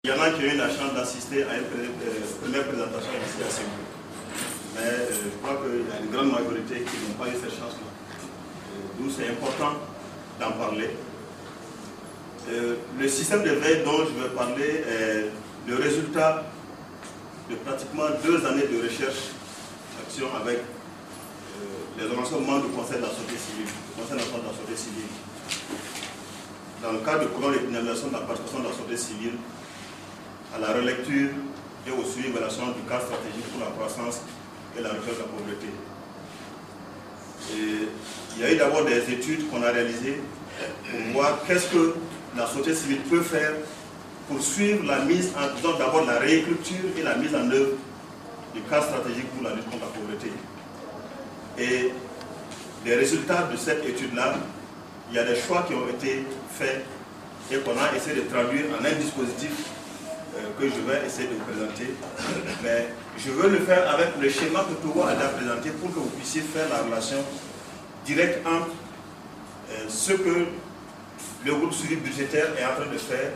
Il y en a qui ont eu la chance d'assister à une première présentation ici à Séoul. Mais je crois qu'il y a une grande majorité qui n'ont pas eu cette chance-là. D'où c'est important d'en parler. Le système de veille dont je vais parler est le résultat de pratiquement 2 années de recherche, action avec les organisations membres du Conseil de la Santé civile, le Conseil national de la Santé civile. Dans le cadre du programme de dynamisation de la participation de la santé civile, à la relecture et au suivi de l'évaluation du cadre stratégique pour la croissance et la réduction de la pauvreté. Et il y a eu d'abord des études qu'on a réalisées pour voir qu'est-ce que la société civile peut faire pour suivre la mise en œuvre, d'abord la réécriture et la mise en œuvre du cadre stratégique pour la lutte contre la pauvreté. Et les résultats de cette étude-là, il y a des choix qui ont été faits et qu'on a essayé de traduire en un dispositif que je vais essayer de vous présenter. Mais je veux le faire avec le schéma que Togo a déjà présenté pour que vous puissiez faire la relation directe entre ce que le groupe suivi budgétaire est en train de faire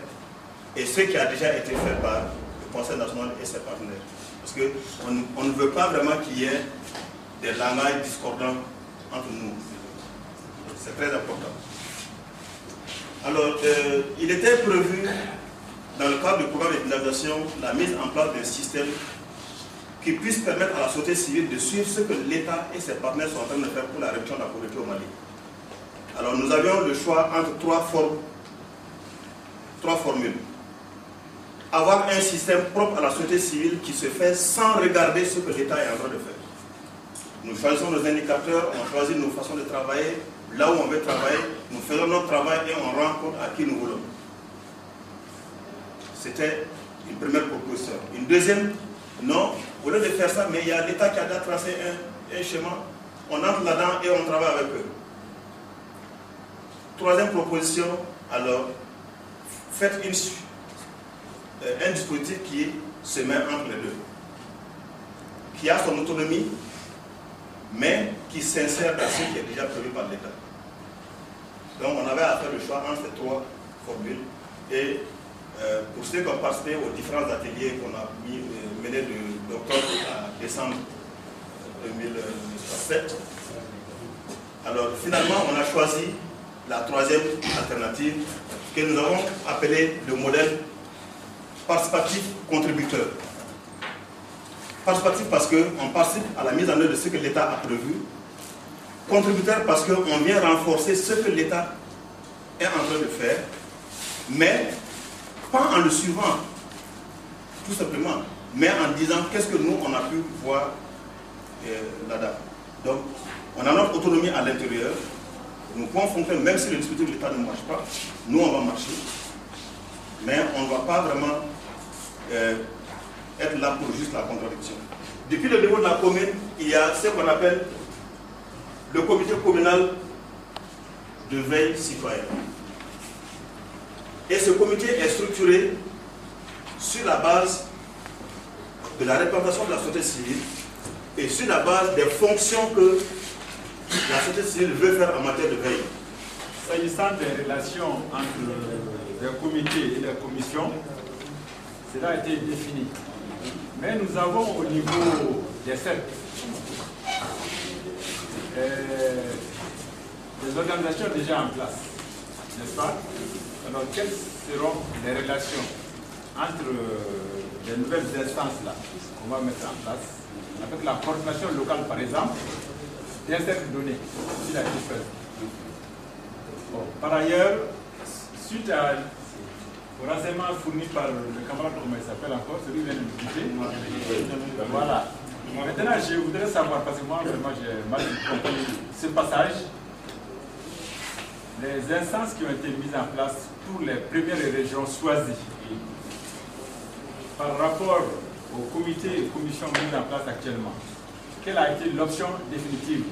et ce qui a déjà été fait par le Conseil national et ses partenaires. Parce qu'on ne veut pas vraiment qu'il y ait des langages discordants entre nous. C'est très important. Alors, il était prévu dans le cadre du programme de dynamisation, la mise en place d'un système qui puisse permettre à la société civile de suivre ce que l'État et ses partenaires sont en train de faire pour la réduction de la pauvreté au Mali. Alors nous avions le choix entre trois formules. Avoir un système propre à la société civile qui se fait sans regarder ce que l'État est en train de faire. Nous choisissons nos indicateurs, on choisit nos façons de travailler, là où on veut travailler, nous faisons notre travail et on rend compte à qui nous voulons. C'était une première proposition. Une deuxième, non, au lieu de faire ça, mais il y a l'État qui a déjà tracé un schéma, on entre là-dedans et on travaille avec eux. Troisième proposition, alors, faites un dispositif qui se met entre les deux, qui a son autonomie, mais qui s'insère dans ce qui est déjà prévu par l'État. Donc on avait à faire le choix entre ces 3 formules et pour ceux qui ont participé aux différents ateliers qu'on a menés d'octobre à décembre 2007, alors finalement on a choisi la 3e alternative que nous avons appelée le modèle participatif contributeur. Participatif parce qu'on participe à la mise en œuvre de ce que l'État a prévu. Contributeur parce qu'on vient renforcer ce que l'État est en train de faire, mais pas en le suivant, tout simplement, mais en disant qu'est-ce que nous, on a pu voir là-dedans. Donc, on a notre autonomie à l'intérieur, nous pouvons fonctionner, même si le dispositif de l'État ne marche pas, nous, on va marcher, mais on ne va pas vraiment être là pour juste la contradiction. Depuis le niveau de la commune, il y a ce qu'on appelle le comité communal de veille citoyenne. Et ce comité est structuré sur la base de la représentation de la société civile et sur la base des fonctions que la société civile veut faire en matière de veille. S'agissant des relations entre les comités et les commissions, cela a été défini. Mais nous avons au niveau des cercles des organisations déjà en place, n'est-ce pas? Alors, quelles seront les relations entre les nouvelles instances-là qu'on va mettre en place, avec la coordination locale, par exemple, d'un cercle donné, si la question est. Bon, par ailleurs, suite au renseignement fourni par le camarade, comment il s'appelle encore, celui qui vient de nous quitter, voilà. Maintenant, je voudrais savoir, parce que moi, vraiment, j'ai mal compris ce passage, les instances qui ont été mises en place pour les premières régions choisies, par rapport au comité et commissions mises en place actuellement, quelle a été l'option définitive?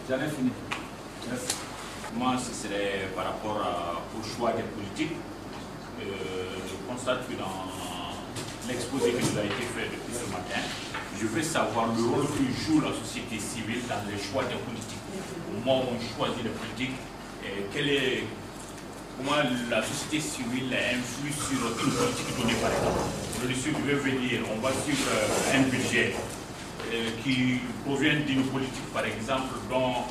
J'en ai fini. Merci. Moi, ce serait par rapport au choix des politiques. Je constate que dans l'exposé qui nous a été fait depuis ce matin, je veux savoir le rôle que joue la société civile dans les choix des politiques. Au moment où on choisit les politiques, quelle est comment la société civile influe sur une politique donnée, par exemple. Le sud veut venir, on va suivre un budget qui provient d'une politique, par exemple, dont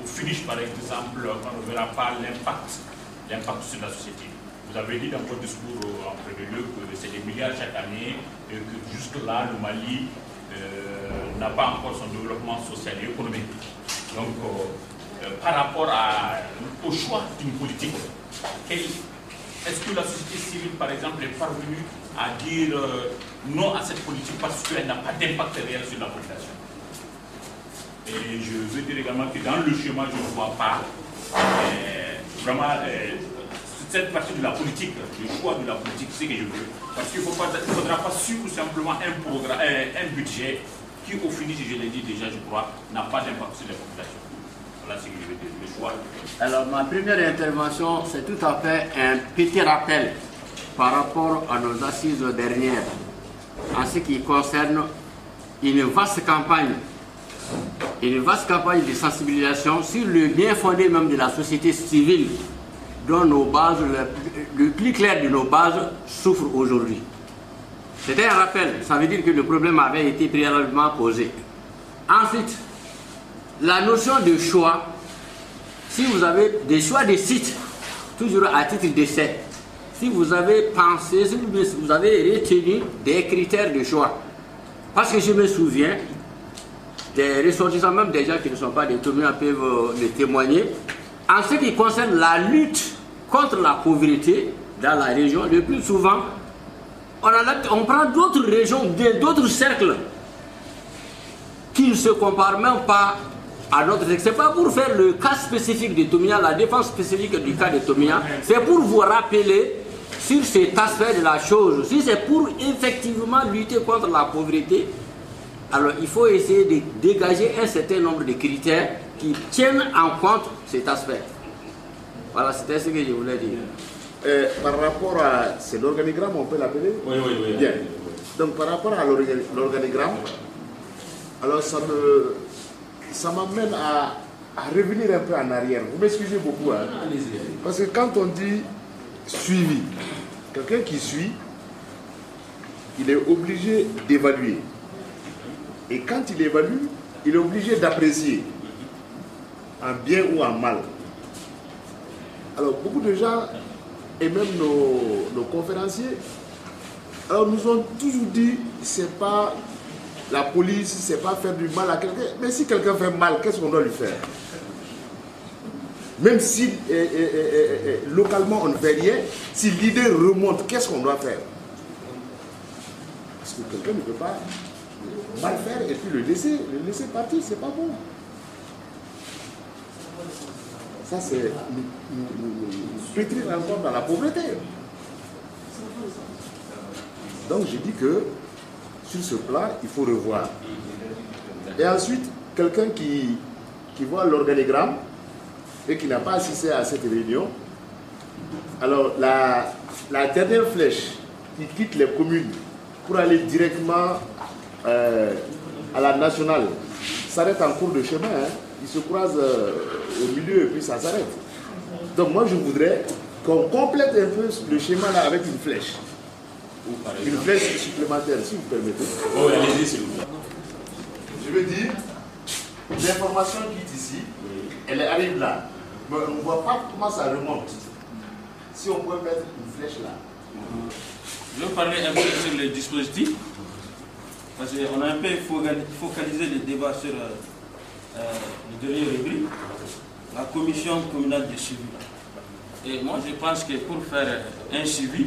au finish, par exemple, on ne verra pas l'impact sur la société. Vous avez dit dans votre discours en premier lieu que c'est des milliards chaque année et que jusque-là, le Mali n'a pas encore son développement social et économique. Donc, par rapport au choix d'une politique, est-ce que la société civile, par exemple, est parvenue à dire non à cette politique parce qu'elle n'a pas d'impact réel sur la population? Et je veux dire également que dans le schéma, je ne vois pas vraiment cette partie de la politique, le choix de la politique, c'est ce que je veux. Parce qu'il ne faudra pas suivre simplement un budget qui, au finish, je l'ai dit déjà, je crois, n'a pas d'impact sur la population. Voilà ce que je veux dire, le choix. Alors, ma première intervention, c'est tout à fait un petit rappel par rapport à nos assises dernières, en ce qui concerne une vaste campagne de sensibilisation sur le bien fondé même de la société civile, dont nos bases, le plus clair de nos bases souffre aujourd'hui. C'était un rappel, ça veut dire que le problème avait été préalablement posé. Ensuite, la notion de choix, si vous avez des choix de sites, toujours à titre d'essai, si vous avez pensé, si vous avez retenu des critères de choix, parce que je me souviens, des ressortissants, même des gens qui ne sont pas des communes peuvent le témoigner, en ce qui concerne la lutte contre la pauvreté dans la région, le plus souvent, on prend d'autres régions, d'autres cercles qui ne se comparent même pas à notre texte. Ce n'est pas pour faire le cas spécifique de Tomia, la défense spécifique du cas de Tomia, c'est pour vous rappeler sur cet aspect de la chose. Si c'est pour effectivement lutter contre la pauvreté, alors il faut essayer de dégager un certain nombre de critères qui tiennent en compte cet aspect. Voilà, c'était ce que je voulais dire. Par rapport à... C'est l'organigramme, on peut l'appeler? Oui. Bien. Donc par rapport à l'organigramme, alors ça m'amène à revenir un peu en arrière. Vous m'excusez beaucoup, hein? Parce que quand on dit suivi, quelqu'un qui suit, il est obligé d'évaluer. Et quand il évalue, il est obligé d'apprécier, en bien ou en mal. Alors beaucoup de gens, et même nos conférenciers, alors nous ont toujours dit, c'est pas la police, c'est pas faire du mal à quelqu'un. Mais si quelqu'un fait mal, qu'est-ce qu'on doit lui faire? Même si localement on ne fait rien, si l'idée remonte, qu'est-ce qu'on doit faire? Parce que quelqu'un ne peut pas mal faire et puis le laisser partir, c'est pas bon. Ça, c'est nous pétrir encore dans la pauvreté. Donc, je dis que sur ce plan, il faut revoir. Et ensuite, quelqu'un qui voit l'organigramme et qui n'a pas assisté à cette réunion, alors la dernière flèche qui quitte les communes pour aller directement à la nationale s'arrête en cours de chemin, hein. Il se croise au milieu et puis ça s'arrête. Donc moi je voudrais qu'on complète un peu le schéma là avec une flèche. Une flèche supplémentaire, si vous permettez. Oh, allez-y s'il vous plaît. Je veux dire, l'information qui est ici, elle arrive là. Mais on ne voit pas comment ça remonte. Si on pouvait mettre une flèche là. Je vais parler un peu sur les dispositifs. Parce qu'on a un peu focalisé le débat sur le dernier rubrique, la commission communale de suivi. Et moi je pense que pour faire un suivi,